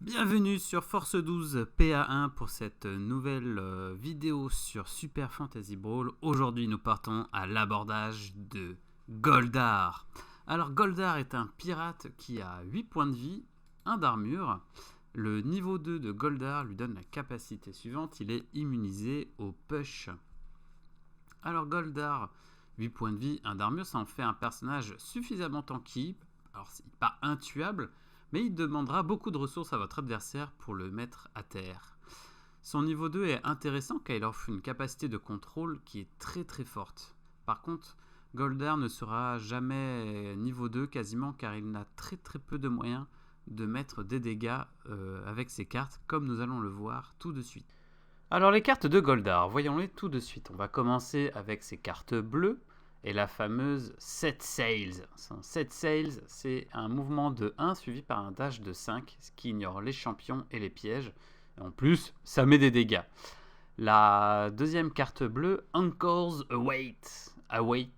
Bienvenue sur Force 12 PA1 pour cette nouvelle vidéo sur Super Fantasy Brawl. Aujourd'hui nous partons à l'abordage de Goldar. Alors Goldar est un pirate qui a 8 points de vie, 1 d'armure. Le niveau 2 de Goldar lui donne la capacité suivante, il est immunisé au push. Alors Goldar, 8 points de vie, 1 d'armure, ça en fait un personnage suffisamment tanky. Alors c'est pas intuable, mais il demandera beaucoup de ressources à votre adversaire pour le mettre à terre. Son niveau 2 est intéressant car il offre une capacité de contrôle qui est très forte. Par contre, Goldar ne sera jamais niveau 2 quasiment car il n'a très peu de moyens de mettre des dégâts avec ses cartes, comme nous allons le voir tout de suite. Alors les cartes de Goldar, voyons-les tout de suite. On va commencer avec ses cartes bleues et la fameuse Set Sails. Set Sails, c'est un mouvement de 1 suivi par un dash de 5, ce qui ignore les champions et les pièges. En plus, ça met des dégâts. La deuxième carte bleue, Uncle's Await.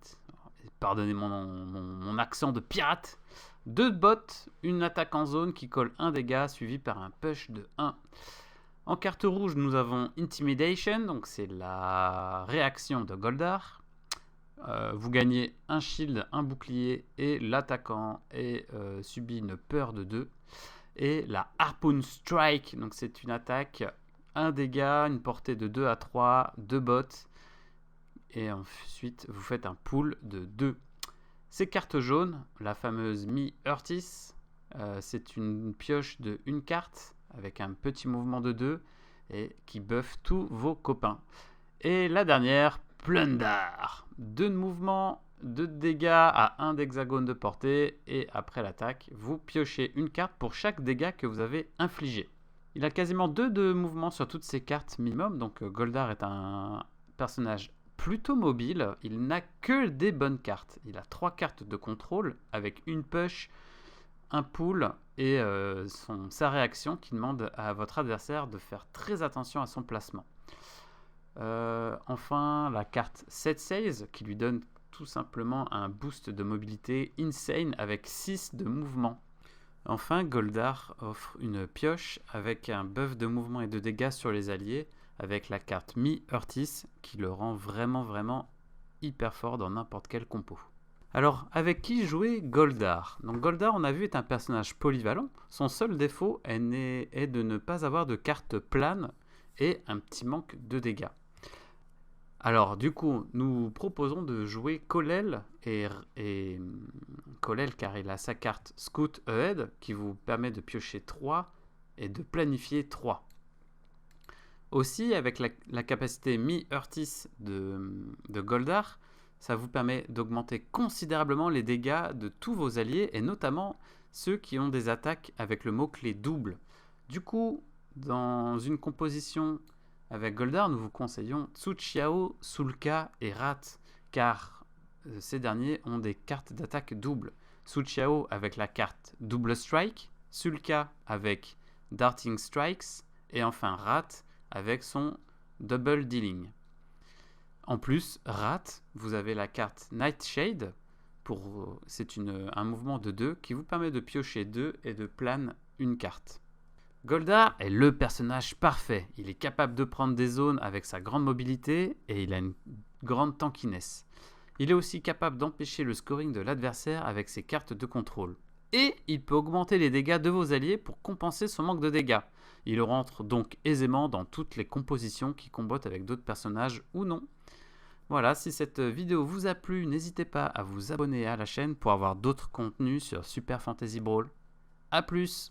Pardonnez mon accent de pirate. 2 bots, une attaque en zone qui colle 1 dégât suivi par un push de 1. En carte rouge, nous avons Intimidation, donc c'est la réaction de Goldar. Vous gagnez un shield, un bouclier et l'attaquant subit une peur de 2. Et la Harpoon Strike, donc c'est une attaque, 1 dégât, une portée de 2 à 3, 2 bots. Et ensuite, vous faites un pool de 2. Ces cartes jaunes, la fameuse Mi-Urtis, c'est une pioche de 1 carte avec un petit mouvement de 2 et qui buff tous vos copains. Et la dernière, Plunder. 2 de mouvement, 2 de dégâts à 1 d'hexagone de portée et après l'attaque, vous piochez une carte pour chaque dégât que vous avez infligé. Il a quasiment 2 de mouvement sur toutes ces cartes minimum, donc Goldar est un personnage plutôt mobile, il n'a que des bonnes cartes. Il a 3 cartes de contrôle avec une push, un pool et sa réaction qui demande à votre adversaire de faire très attention à son placement. Enfin, la carte Set Sails qui lui donne tout simplement un boost de mobilité insane avec 6 de mouvement. Enfin, Goldar offre une pioche avec un buff de mouvement et de dégâts sur les alliés avec la carte Mi-Urtis qui le rend vraiment hyper fort dans n'importe quel compo. Alors, avec qui jouer Goldar? Donc Goldar, on a vu, est un personnage polyvalent. Son seul défaut est de ne pas avoir de carte plane et un petit manque de dégâts. Alors, du coup, nous proposons de jouer Kolel et Kolel car il a sa carte Scout Ahead qui vous permet de piocher 3 et de planifier 3. Aussi, avec la capacité Mi-Urtis de Goldar, ça vous permet d'augmenter considérablement les dégâts de tous vos alliés et notamment ceux qui ont des attaques avec le mot-clé double. Du coup, dans une composition avec Goldar, nous vous conseillons Tsuchiao, Sulka et Rat, car ces derniers ont des cartes d'attaque double. Tsuchiao avec la carte Double Strike, Sulka avec Darting Strikes, et enfin Rat avec son Double Dealing. En plus, Rat, vous avez la carte Nightshade, c'est un mouvement de 2 qui vous permet de piocher 2 et de plane une carte. Goldar est le personnage parfait. Il est capable de prendre des zones avec sa grande mobilité et il a une grande tankiness. Il est aussi capable d'empêcher le scoring de l'adversaire avec ses cartes de contrôle. Et il peut augmenter les dégâts de vos alliés pour compenser son manque de dégâts. Il rentre donc aisément dans toutes les compositions qui combattent avec d'autres personnages ou non. Voilà, si cette vidéo vous a plu, n'hésitez pas à vous abonner à la chaîne pour avoir d'autres contenus sur Super Fantasy Brawl. A plus!